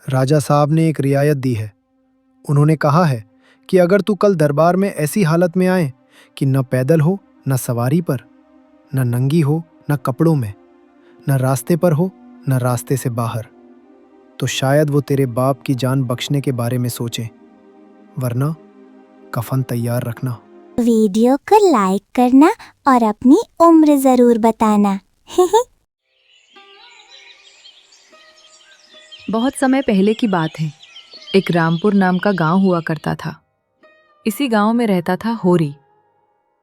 राजा साहब ने एक रियायत दी है। उन्होंने कहा है कि अगर तू कल दरबार में ऐसी हालत में आए कि न पैदल हो, न सवारी पर, न नंगी हो, न कपड़ों में, न रास्ते पर हो, न रास्ते से बाहर, तो शायद वो तेरे बाप की जान बख्शने के बारे में सोचें, वरना कफन तैयार रखना। वीडियो को लाइक करना और अपनी उम्र जरूर बताना। बहुत समय पहले की बात है। एक रामपुर नाम का गांव हुआ करता था। इसी गांव में रहता था होरी।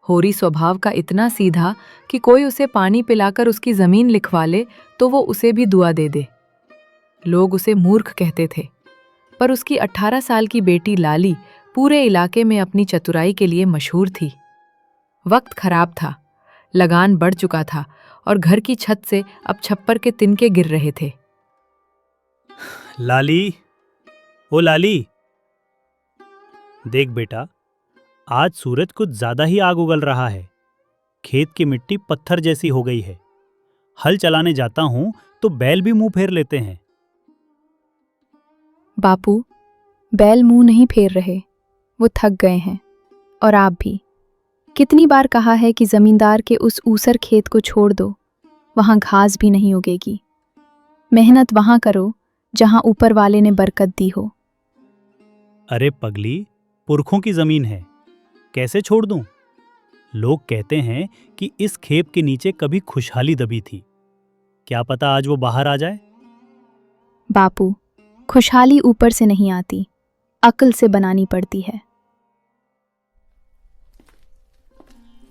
होरी स्वभाव का इतना सीधा कि कोई उसे पानी पिलाकर उसकी जमीन लिखवा ले तो वो उसे भी दुआ दे दे। लोग उसे मूर्ख कहते थे, पर उसकी 18 साल की बेटी लाली पूरे इलाके में अपनी चतुराई के लिए मशहूर थी। वक्त खराब था, लगान बढ़ चुका था और घर की छत से अब छप्पर के तिनके गिर रहे थे। लाली, ओ लाली, देख बेटा, आज सूरज कुछ ज्यादा ही आग उगल रहा है। खेत की मिट्टी पत्थर जैसी हो गई है। हल चलाने जाता हूं तो बैल भी मुंह फेर लेते हैं। बापू, बैल मुंह नहीं फेर रहे, वो थक गए हैं। और आप भी। कितनी बार कहा है कि जमींदार के उस ऊसर खेत को छोड़ दो, वहां घास भी नहीं उगेगी। मेहनत वहां करो जहां ऊपर वाले ने बरकत दी हो। अरे पगली, पुरखों की जमीन है, कैसे छोड़ दूं? लोग कहते हैं कि इस खेत के नीचे कभी खुशहाली दबी थी। क्या पता आज वो बाहर आ जाए। बापू, खुशहाली ऊपर से नहीं आती, अक्ल से बनानी पड़ती है।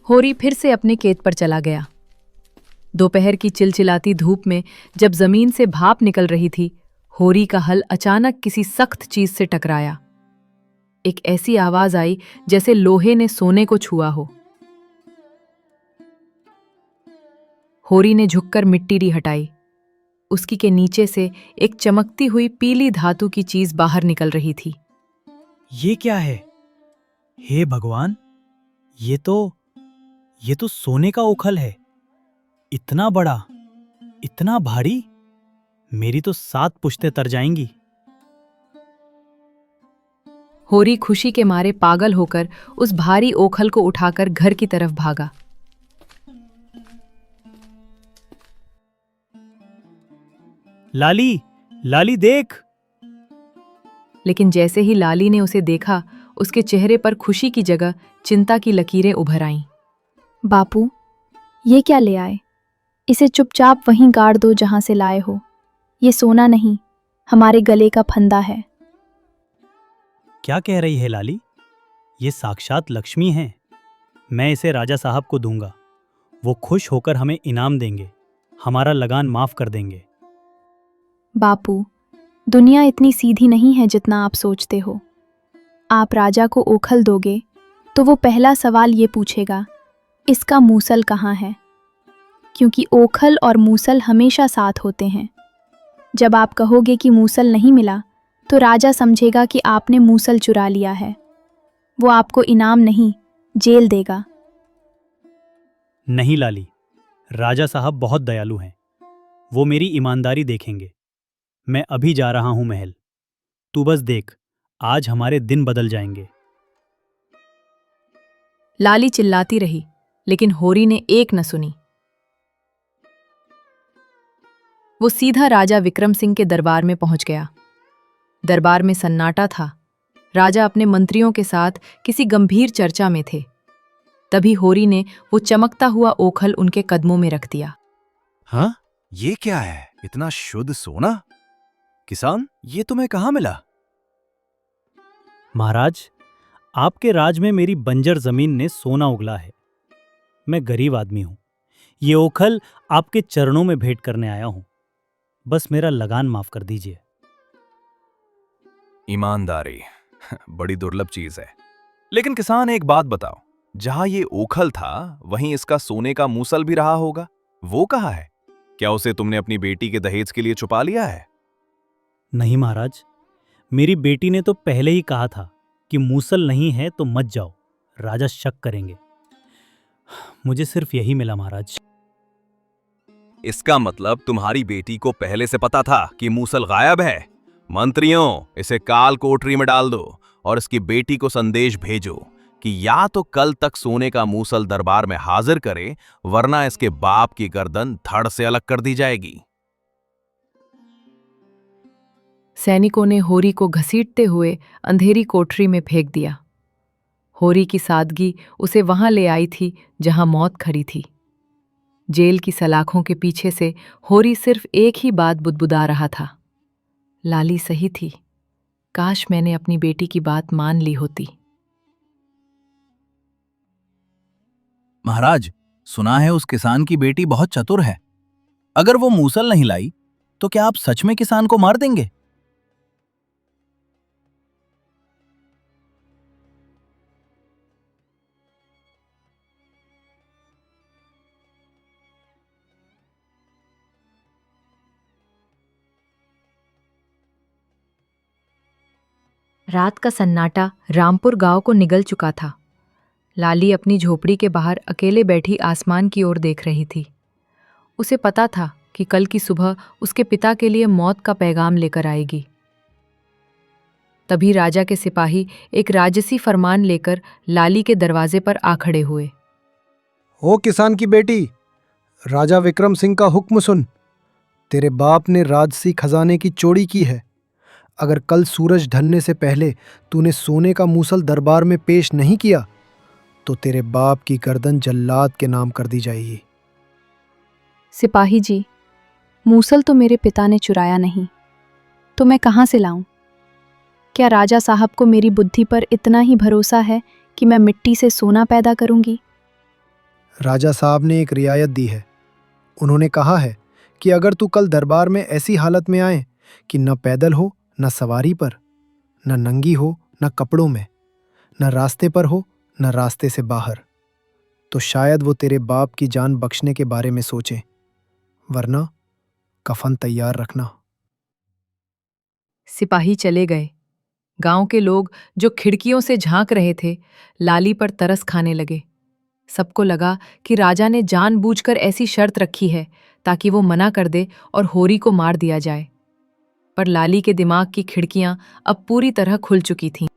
होरी फिर से अपने खेत पर चला गया। दोपहर की चिलचिलाती धूप में जब जमीन से भाप निकल रही थी, होरी का हल अचानक किसी सख्त चीज से टकराया। एक ऐसी आवाज आई जैसे लोहे ने सोने को छुआ हो। होरी ने झुककर मिट्टी हटाई। उसकी के नीचे से एक चमकती हुई पीली धातु की चीज बाहर निकल रही थी। ये क्या है? हे भगवान, ये तो सोने का ओखल है। इतना बड़ा, इतना भारी, मेरी तो 7 पुश्तें तर जाएंगी। होरी खुशी के मारे पागल होकर उस भारी ओखल को उठाकर घर की तरफ भागा। लाली, लाली देख! लेकिन जैसे ही लाली ने उसे देखा, उसके चेहरे पर खुशी की जगह चिंता की लकीरें उभर आईं। बापू, ये क्या ले आए? इसे चुपचाप वहीं गाड़ दो जहां से लाए हो। ये सोना नहीं, हमारे गले का फंदा है। क्या कह रही है लाली? ये साक्षात लक्ष्मी है। मैं इसे राजा साहब को दूंगा। वो खुश होकर हमें इनाम देंगे, हमारा लगान माफ कर देंगे। बापू, दुनिया इतनी सीधी नहीं है जितना आप सोचते हो। आप राजा को ओखल दोगे तो वो पहला सवाल ये पूछेगा, इसका मूसल कहाँ है? क्योंकि ओखल और मूसल हमेशा साथ होते हैं। जब आप कहोगे कि मूसल नहीं मिला, तो राजा समझेगा कि आपने मूसल चुरा लिया है। वो आपको इनाम नहीं, जेल देगा। नहीं लाली, राजा साहब बहुत दयालु हैं। वो मेरी ईमानदारी देखेंगे। मैं अभी जा रहा हूं महल। तू बस देख, आज हमारे दिन बदल जाएंगे। लाली चिल्लाती रही, लेकिन होरी ने एक न सुनी। वो सीधा राजा विक्रम सिंह के दरबार में पहुंच गया। दरबार में सन्नाटा था। राजा अपने मंत्रियों के साथ किसी गंभीर चर्चा में थे। तभी होरी ने वो चमकता हुआ ओखल उनके कदमों में रख दिया। हाँ, ये क्या है? इतना शुद्ध सोना? किसान, ये तुम्हें कहाँ मिला? महाराज, आपके राज में मेरी बंजर जमीन ने सोना उगला है। मैं गरीब आदमी हूं। ये ओखल आपके चरणों में भेंट करने आया हूं। बस मेरा लगान माफ कर दीजिए। ईमानदारी बड़ी दुर्लभ चीज है। लेकिन किसान, एक बात बताओ, जहां ये ओखल था वहीं इसका सोने का मूसल भी रहा होगा। वो कहाँ है? क्या उसे तुमने अपनी बेटी के दहेज के लिए छुपा लिया है? नहीं महाराज, मेरी बेटी ने तो पहले ही कहा था कि मूसल नहीं है तो मत जाओ, राजा शक करेंगे। मुझे सिर्फ यही मिला महाराज। इसका मतलब तुम्हारी बेटी को पहले से पता था कि मूसल गायब है मंत्रियों, इसे काल कोठरी में डाल दो और इसकी बेटी को संदेश भेजो कि या तो कल तक सोने का मूसल दरबार में हाजिर करे, वरना इसके बाप की गर्दन धड़ से अलग कर दी जाएगी। सैनिकों ने होरी को घसीटते हुए अंधेरी कोठरी में फेंक दिया। होरी की सादगी उसे वहां ले आई थी जहां मौत खड़ी थी। जेल की सलाखों के पीछे से होरी सिर्फ एक ही बात बुदबुदा रहा था, लाली सही थी, काश मैंने अपनी बेटी की बात मान ली होती। महाराज, सुना है उस किसान की बेटी बहुत चतुर है। अगर वो मूसल नहीं लाई तो क्या आप सच में किसान को मार देंगे? रात का सन्नाटा रामपुर गांव को निगल चुका था। लाली अपनी झोपड़ी के बाहर अकेले बैठी आसमान की ओर देख रही थी। उसे पता था कि कल की सुबह उसके पिता के लिए मौत का पैगाम लेकर आएगी। तभी राजा के सिपाही एक राजसी फरमान लेकर लाली के दरवाजे पर आ खड़े हुए। ओ किसान की बेटी, राजा विक्रम सिंह का हुक्म सुन। तेरे बाप ने राजसी खजाने की चोरी की है। अगर कल सूरज ढलने से पहले तूने सोने का मूसल दरबार में पेश नहीं किया तो तेरे बाप की गर्दन जल्लाद के नाम कर दी जाएगी। सिपाही जी, मूसल तो मेरे पिता ने चुराया नहीं, तो मैं कहाँ से लाऊं? क्या राजा साहब को मेरी बुद्धि पर इतना ही भरोसा है कि मैं मिट्टी से सोना पैदा करूंगी? राजा साहब ने एक रियायत दी है। उन्होंने कहा है कि अगर तू कल दरबार में ऐसी हालत में आए कि न पैदल हो, न सवारी पर, न नंगी हो, न कपड़ों में, न रास्ते पर हो, न रास्ते से बाहर, तो शायद वो तेरे बाप की जान बख्शने के बारे में सोचें, वरना कफन तैयार रखना। सिपाही चले गए। गांव के लोग जो खिड़कियों से झांक रहे थे, लाली पर तरस खाने लगे। सबको लगा कि राजा ने जानबूझकर ऐसी शर्त रखी है ताकि वो मना कर दे और होरी को मार दिया जाए। पर लाली के दिमाग की खिड़कियां अब पूरी तरह खुल चुकी थीं।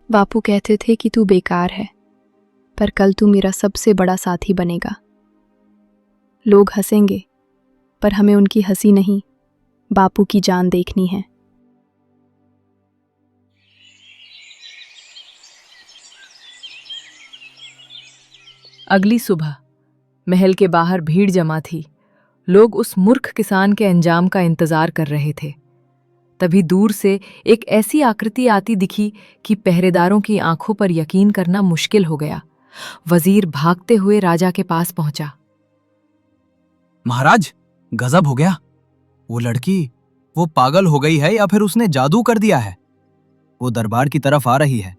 बापू कहते थे कि तू बेकार है, पर कल तू मेरा सबसे बड़ा साथी बनेगा। लोग हंसेंगे, पर हमें उनकी हंसी नहीं, बापू की जान देखनी है। अगली सुबह महल के बाहर भीड़ जमा थी। लोग उस मूर्ख किसान के अंजाम का इंतजार कर रहे थे। तभी दूर से एक ऐसी आकृति आती दिखी कि पहरेदारों की आंखों पर यकीन करना मुश्किल हो गया। वजीर भागते हुए राजा के पास पहुंचा। महाराज, गजब हो गया। वो लड़की, वो पागल हो गई है या फिर उसने जादू कर दिया है। वो दरबार की तरफ आ रही है,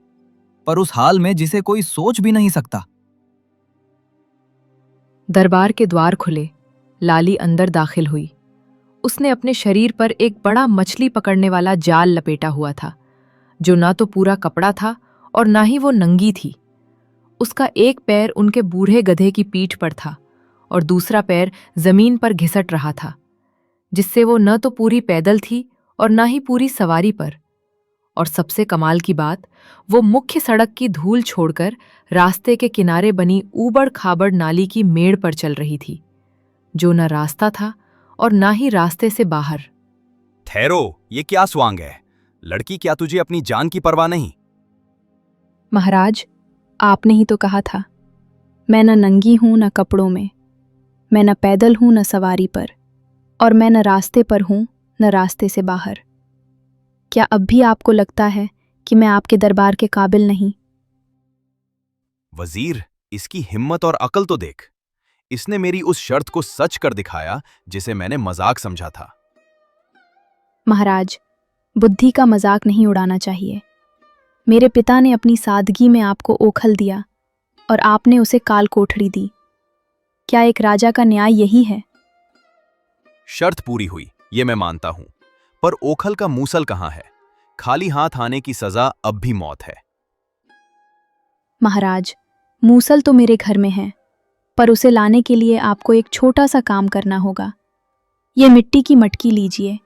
पर उस हाल में जिसे कोई सोच भी नहीं सकता। दरबार के द्वार खुले। लाली अंदर दाखिल हुई। उसने अपने शरीर पर एक बड़ा मछली पकड़ने वाला जाल लपेटा हुआ था, जो ना तो पूरा कपड़ा था और ना ही वो नंगी थी। उसका एक पैर उनके बूढ़े गधे की पीठ पर था और दूसरा पैर जमीन पर घिसट रहा था, जिससे वो न तो पूरी पैदल थी और ना ही पूरी सवारी पर। और सबसे कमाल की बात, वो मुख्य सड़क की धूल छोड़कर रास्ते के किनारे बनी ऊबड़ खाबड़ नाली की मेड़ पर चल रही थी, जो न रास्ता था और ना ही रास्ते से बाहर। ठहरो, ये क्या स्वांग है? लड़की, क्या तुझे अपनी जान की परवाह नहीं? महाराज, आपने ही तो कहा था, मैं न नंगी हूं न कपड़ों में, मैं न पैदल हूं न सवारी पर, और मैं न रास्ते पर हूं न रास्ते से बाहर। क्या अब भी आपको लगता है कि मैं आपके दरबार के काबिल नहीं? वजीर, इसकी हिम्मत और अकल तो देख। इसने मेरी उस शर्त को सच कर दिखाया जिसे मैंने मजाक समझा था। महाराज, बुद्धि का मजाक नहीं उड़ाना चाहिए। मेरे पिता ने अपनी सादगी में आपको ओखल दिया और आपने उसे काल कोठरी दी। क्या एक राजा का न्याय यही है? शर्त पूरी हुई, ये मैं मानता हूं, पर ओखल का मूसल कहां है? खाली हाथ आने की सजा अब भी मौत है। महाराज, मूसल तो मेरे घर में है, पर उसे लाने के लिए आपको एक छोटा सा काम करना होगा। ये मिट्टी की मटकी लीजिए।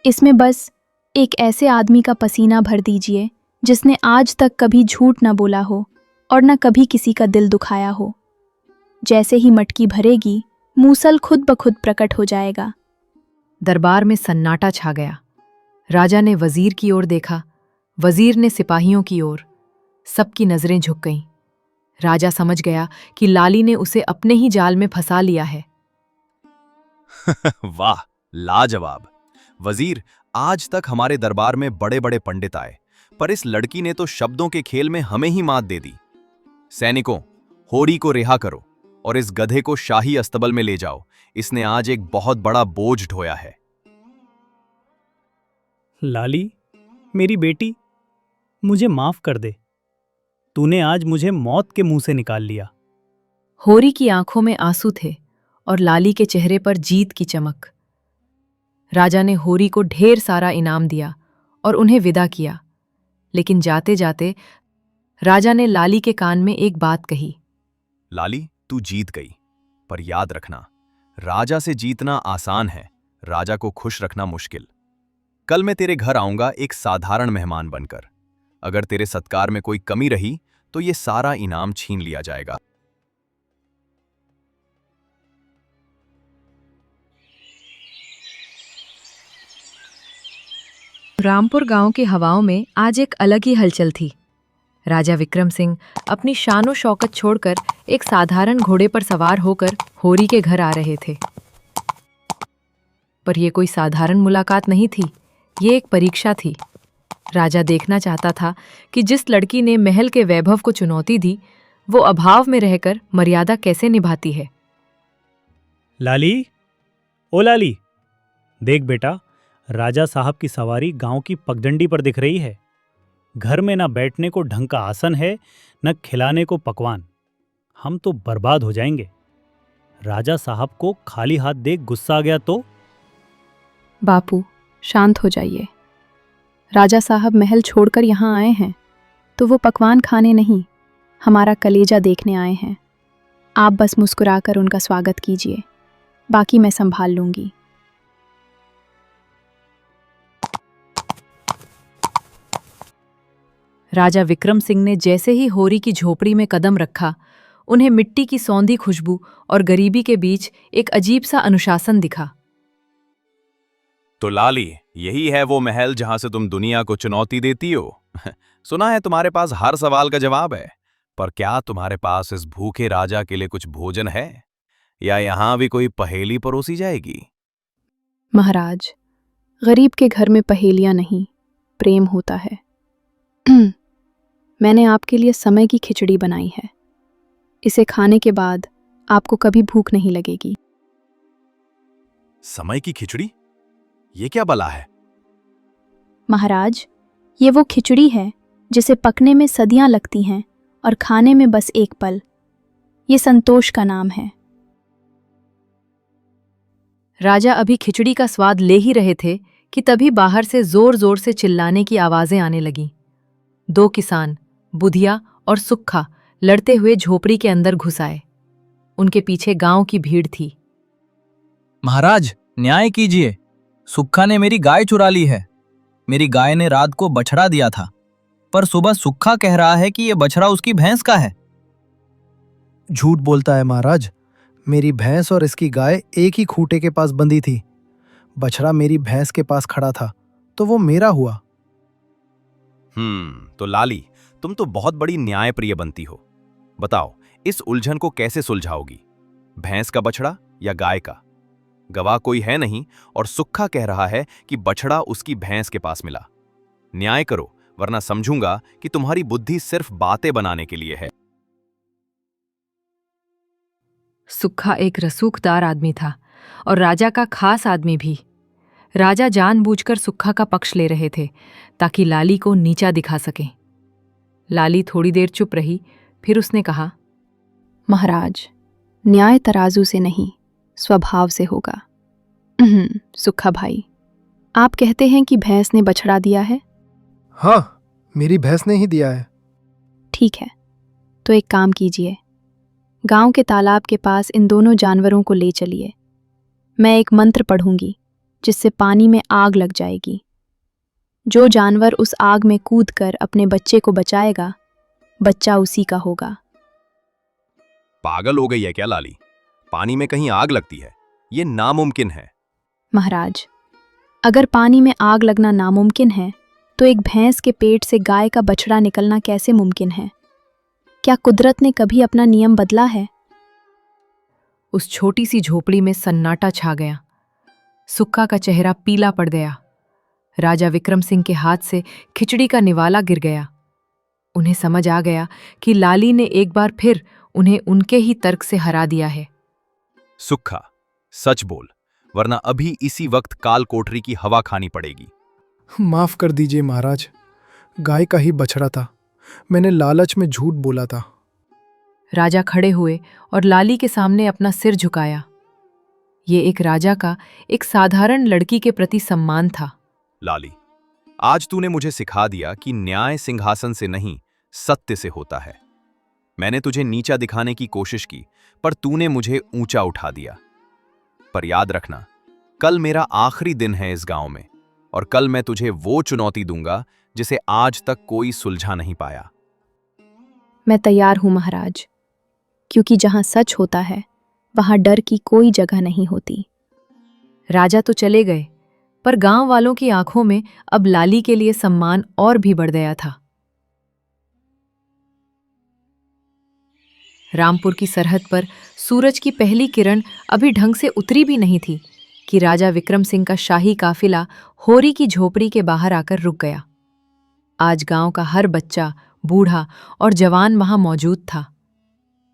इसमें बस एक ऐसे आदमी का पसीना भर दीजिए जिसने आज तक कभी झूठ न बोला हो और न कभी किसी का दिल दुखाया हो। जैसे ही मटकी भरेगी, मूसल खुद ब खुद प्रकट हो जाएगा। दरबार में सन्नाटा छा गया। राजा ने वजीर की ओर देखा, वजीर ने सिपाहियों की ओर। सबकी नजरें झुक गईं। राजा समझ गया कि लाली ने उसे अपने ही जाल में फंसा लिया है। वाह, लाजवाब। वजीर, आज तक हमारे दरबार में बड़े बड़े पंडित आए, पर इस लड़की ने तो शब्दों के खेल में हमें ही मात दे दी। सैनिकों, होरी को रिहा करो और इस गधे को शाही अस्तबल में ले जाओ। इसने आज एक बहुत बड़ा बोझ ढोया है। लाली, मेरी बेटी, मुझे माफ कर दे। तूने आज मुझे मौत के मुंह से निकाल लिया। होरी की आंखों में आंसू थे और लाली के चेहरे पर जीत की चमक। राजा ने होरी को ढेर सारा इनाम दिया और उन्हें विदा किया, लेकिन जाते जाते राजा ने लाली के कान में एक बात कही। लाली, तू जीत गई, पर याद रखना, राजा से जीतना आसान है, राजा को खुश रखना मुश्किल। कल मैं तेरे घर आऊंगा एक साधारण मेहमान बनकर। अगर तेरे सत्कार में कोई कमी रही तो ये सारा इनाम छीन लिया जाएगा। रामपुर गांव की हवाओं में आज एक अलग ही हलचल थी। राजा विक्रम सिंह अपनी शानो शौकत छोड़कर एक साधारण घोड़े पर सवार होकर होरी के घर आ रहे थे। पर यह कोई साधारण मुलाकात नहीं थी, ये एक परीक्षा थी। राजा देखना चाहता था कि जिस लड़की ने महल के वैभव को चुनौती दी, वो अभाव में रहकर मर्यादा कैसे निभाती है। लाली, ओ लाली, देख बेटा, राजा साहब की सवारी गांव की पगडंडी पर दिख रही है। घर में ना बैठने को ढंग का आसन है, न खिलाने को पकवान। हम तो बर्बाद हो जाएंगे। राजा साहब को खाली हाथ देख गुस्सा आ गया तो? बापू, शांत हो जाइए। राजा साहब महल छोड़कर यहाँ आए हैं तो वो पकवान खाने नहीं, हमारा कलेजा देखने आए हैं। आप बस मुस्कुराकर उनका स्वागत कीजिए, बाकी मैं संभाल लूंगी। राजा विक्रम सिंह ने जैसे ही होरी की झोपड़ी में कदम रखा, उन्हें मिट्टी की सौंधी खुशबू और गरीबी के बीच एक अजीब सा अनुशासन दिखा। तो लाली, यही है वो महल जहां से तुम दुनिया को चुनौती देती हो। सुना है तुम्हारे पास हर सवाल का जवाब है, पर क्या तुम्हारे पास इस भूखे राजा के लिए कुछ भोजन है, या यहां भी कोई पहेली परोसी जाएगी? महाराज, गरीब के घर में पहेलियां नहीं, प्रेम होता है। मैंने आपके लिए समय की खिचड़ी बनाई है। इसे खाने के बाद आपको कभी भूख नहीं लगेगी। समय की खिचड़ी? ये क्या बला है? महाराज, ये वो खिचड़ी है जिसे पकने में सदियां लगती हैं और खाने में बस एक पल। ये संतोष का नाम है। राजा अभी खिचड़ी का स्वाद ले ही रहे थे कि तभी बाहर से जोर जोर से चिल्लाने की आवाजें आने लगीं। 2 किसान, बुधिया और सुक्खा, लड़ते हुए झोपड़ी के अंदर घुस आए। उनके पीछे गांव की भीड़ थी। महाराज, न्याय कीजिए, सुक्खा ने मेरी गाय चुरा ली है। मेरी गाय ने रात को बछड़ा दिया था, पर सुबह सुक्खा कह रहा है कि यह बछड़ा उसकी भैंस का है। झूठ बोलता है महाराज। मेरी भैंस और इसकी गाय एक ही खूंटे के पास बंधी थी। बछड़ा मेरी भैंस के पास खड़ा था तो वो मेरा हुआ। तो लाली, तुम तो बहुत बड़ी न्यायप्रिय बनती हो। बताओ, इस उलझन को कैसे सुलझाओगी? भैंस का बछड़ा या गाय का? गवाह कोई है नहीं और सुक्खा कह रहा है कि बछड़ा उसकी भैंस के पास मिला। न्याय करो, वरना समझूंगा कि तुम्हारी बुद्धि सिर्फ बातें बनाने के लिए है। सुक्खा एक रसूखदार आदमी था और राजा का खास आदमी भी। राजा जानबूझकर सुक्खा का पक्ष ले रहे थे ताकि लाली को नीचा दिखा सकें। लाली थोड़ी देर चुप रही, फिर उसने कहा, महाराज, न्याय तराजू से नहीं, स्वभाव से होगा। सुक्खा भाई, आप कहते हैं कि भैंस ने बछड़ा दिया है? हाँ, मेरी भैंस ने ही दिया है। ठीक है, तो एक काम कीजिए, गांव के तालाब के पास इन दोनों जानवरों को ले चलिए। मैं एक मंत्र पढ़ूंगी जिससे पानी में आग लग जाएगी। जो जानवर उस आग में कूदकर अपने बच्चे को बचाएगा, बच्चा उसी का होगा। पागल हो गई है क्या लाली? पानी में कहीं आग लगती है? ये नामुमकिन है। महाराज, अगर पानी में आग लगना नामुमकिन है तो एक भैंस के पेट से गाय का बछड़ा निकलना कैसे मुमकिन है? क्या कुदरत ने कभी अपना नियम बदला है? उस छोटी सी झोपड़ी में सन्नाटा छा गया। सुक्का का चेहरा पीला पड़ गया। राजा विक्रम सिंह के हाथ से खिचड़ी का निवाला गिर गया। उन्हें समझ आ गया कि लाली ने एक बार फिर उन्हें उनके ही तर्क से हरा दिया है। सुक्खा, सच बोल, वरना अभी इसी वक्त काल कोठरी की हवा खानी पड़ेगी। माफ कर दीजिए महाराज, गाय का ही बछड़ा था, मैंने लालच में झूठ बोला था। राजा खड़े हुए और लाली के सामने अपना सिर झुकाया। ये एक राजा का एक साधारण लड़की के प्रति सम्मान था। लाली, आज तूने मुझे सिखा दिया कि न्याय सिंहासन से नहीं, सत्य से होता है। मैंने तुझे नीचा दिखाने की कोशिश की, पर तूने मुझे ऊंचा उठा दिया। पर याद रखना, कल मेरा आखिरी दिन है इस गांव में, और कल मैं तुझे वो चुनौती दूंगा जिसे आज तक कोई सुलझा नहीं पाया। मैं तैयार हूं महाराज, क्योंकि जहां सच होता है वहां डर की कोई जगह नहीं होती। राजा तो चले गए, पर गांव वालों की आंखों में अब लाली के लिए सम्मान और भी बढ़ गया था। रामपुर की सरहद पर सूरज की पहली किरण अभी ढंग से उतरी भी नहीं थी कि राजा विक्रम सिंह का शाही काफिला होरी की झोपड़ी के बाहर आकर रुक गया। आज गांव का हर बच्चा, बूढ़ा और जवान वहां मौजूद था।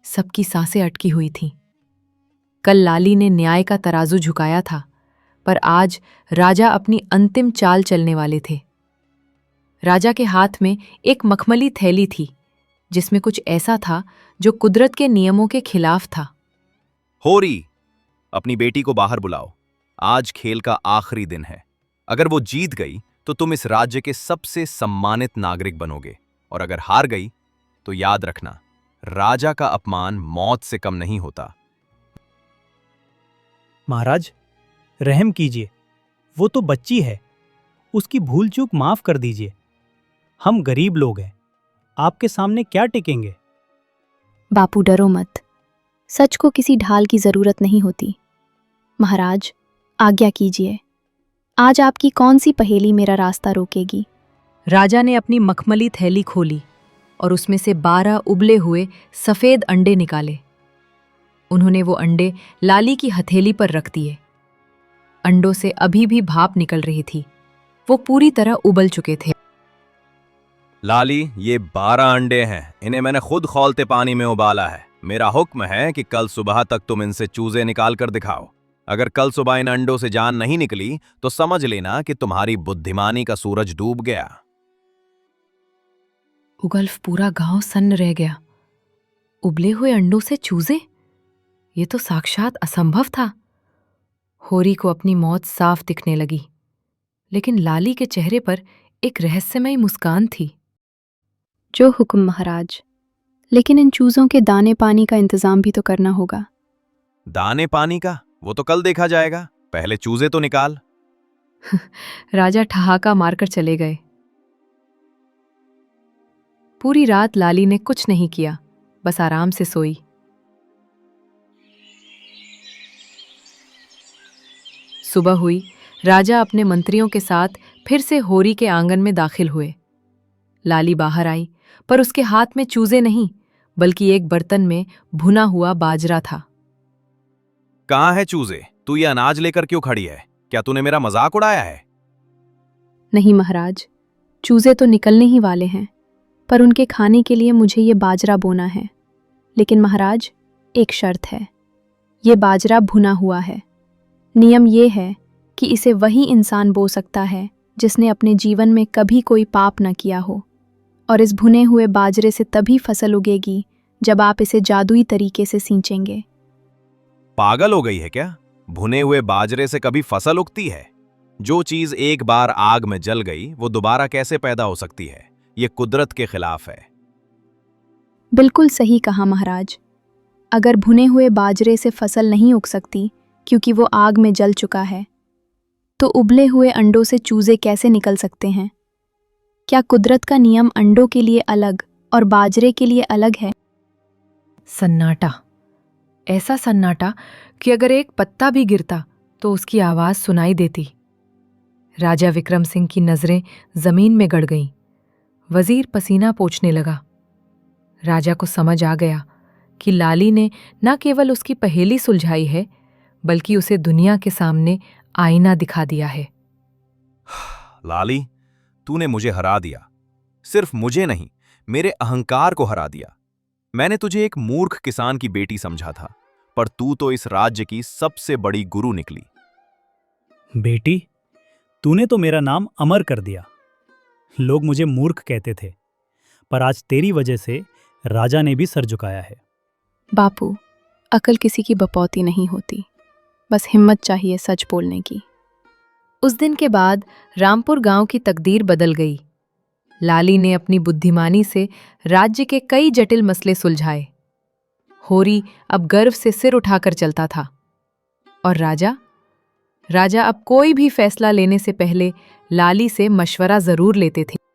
सबकी सांसें अटकी हुई थीं। कल लाली ने न्याय का तराजू झुकाया था, पर आज राजा अपनी अंतिम चाल चलने वाले थे। राजा के हाथ में एक मखमली थैली थी, जिसमें कुछ ऐसा था जो कुदरत के नियमों के खिलाफ था। होरी, अपनी बेटी को बाहर बुलाओ। आज खेल का आखिरी दिन है। अगर वो जीत गई तो तुम इस राज्य के सबसे सम्मानित नागरिक बनोगे, और अगर हार गई तो याद रखना, राजा का अपमान मौत से कम नहीं होता। महाराज, रहम कीजिए, वो तो बच्ची है, उसकी भूल चूक माफ कर दीजिए। हम गरीब लोग हैं, आपके सामने क्या टिकेंगे। बापू डरो मत, सच को किसी ढाल की जरूरत नहीं होती। महाराज, आज्ञा कीजिए, आज आपकी कौन सी पहेली मेरा रास्ता रोकेगी? राजा ने अपनी मखमली थैली खोली और उसमें से 12 उबले हुए सफेद अंडे निकाले। उन्होंने वो अंडे लाली की हथेली पर रख दिए। अंडों से अभी भी भाप निकल रही थी। वो पूरी तरह उबल चुके थे। लाली, ये 12 अंडे हैं। इन्हें मैंने खुद खौलते पानी में उबाला है। मेरा हुक्म है कि कल सुबह तक तुम इनसे चूजे निकाल कर दिखाओ। अगर कल सुबह इन अंडों से जान नहीं निकली तो समझ लेना कि तुम्हारी बुद्धिमानी का सूरज डूब गया। उगल्फ पूरा गांव सन्न रह गया। उबले हुए अंडों से चूजे? ये तो साक्षात असंभव था। होरी को अपनी मौत साफ दिखने लगी, लेकिन लाली के चेहरे पर एक रहस्यमयी मुस्कान थी। जो हुक्म महाराज, लेकिन इन चूजों के दाने पानी का इंतजाम भी तो करना होगा। दाने पानी का वो तो कल देखा जाएगा, पहले चूजे तो निकाल। राजा ठहाका मारकर चले गए। पूरी रात लाली ने कुछ नहीं किया, बस आराम से सोई। सुबह हुई। राजा अपने मंत्रियों के साथ फिर से होरी के आंगन में दाखिल हुए। लाली बाहर आई, पर उसके हाथ में चूजे नहीं, बल्कि एक बर्तन में भुना हुआ बाजरा था। कहाँ है चूजे? तू ये अनाज लेकर क्यों खड़ी है? क्या तूने मेरा मजाक उड़ाया है? नहीं महाराज, चूजे तो निकलने ही वाले हैं, पर उनके खाने के लिए मुझे ये बाजरा बोना है। लेकिन महाराज, एक शर्त है। ये बाजरा भुना हुआ है। नियम ये है कि इसे वही इंसान बो सकता है जिसने अपने जीवन में कभी कोई पाप न किया हो, और इस भुने हुए बाजरे से तभी फसल उगेगी जब आप इसे जादुई तरीके से सींचेंगे। पागल हो गई है क्या? भुने हुए बाजरे से कभी फसल उगती है? जो चीज एक बार आग में जल गई वो दोबारा कैसे पैदा हो सकती है? ये कुदरत के खिलाफ है। बिल्कुल सही कहा महाराज। अगर भुने हुए बाजरे से फसल नहीं उग सकती क्योंकि वो आग में जल चुका है। तो उबले हुए अंडों से चूजे कैसे निकल सकते हैं? क्या कुदरत का नियम अंडों के लिए अलग और बाजरे के लिए अलग है? सन्नाटा, ऐसा सन्नाटा कि अगर एक पत्ता भी गिरता तो उसकी आवाज सुनाई देती। राजा विक्रम सिंह की नजरें जमीन में गड़ गईं। वजीर पसीना पोंछने लगा। राजा को समझ आ गया कि लाली ने न केवल उसकी पहेली सुलझाई है, बल्कि उसे दुनिया के सामने आईना दिखा दिया है। लाली, तूने मुझे हरा दिया। सिर्फ मुझे नहीं, मेरे अहंकार को हरा दिया। मैंने तुझे एक मूर्ख किसान की बेटी समझा था, पर तू तो इस राज्य की सबसे बड़ी गुरु निकली। बेटी, तूने तो मेरा नाम अमर कर दिया। लोग मुझे मूर्ख कहते थे, पर आज तेरी वजह से राजा ने भी सर झुकाया है। बापू, अकल किसी की बपौती नहीं होती, बस हिम्मत चाहिए सच बोलने की। उस दिन के बाद रामपुर गांव की तकदीर बदल गई। लाली ने अपनी बुद्धिमानी से राज्य के कई जटिल मसले सुलझाए। होरी अब गर्व से सिर उठाकर चलता था। और राजा अब कोई भी फैसला लेने से पहले लाली से मशवरा जरूर लेते थे।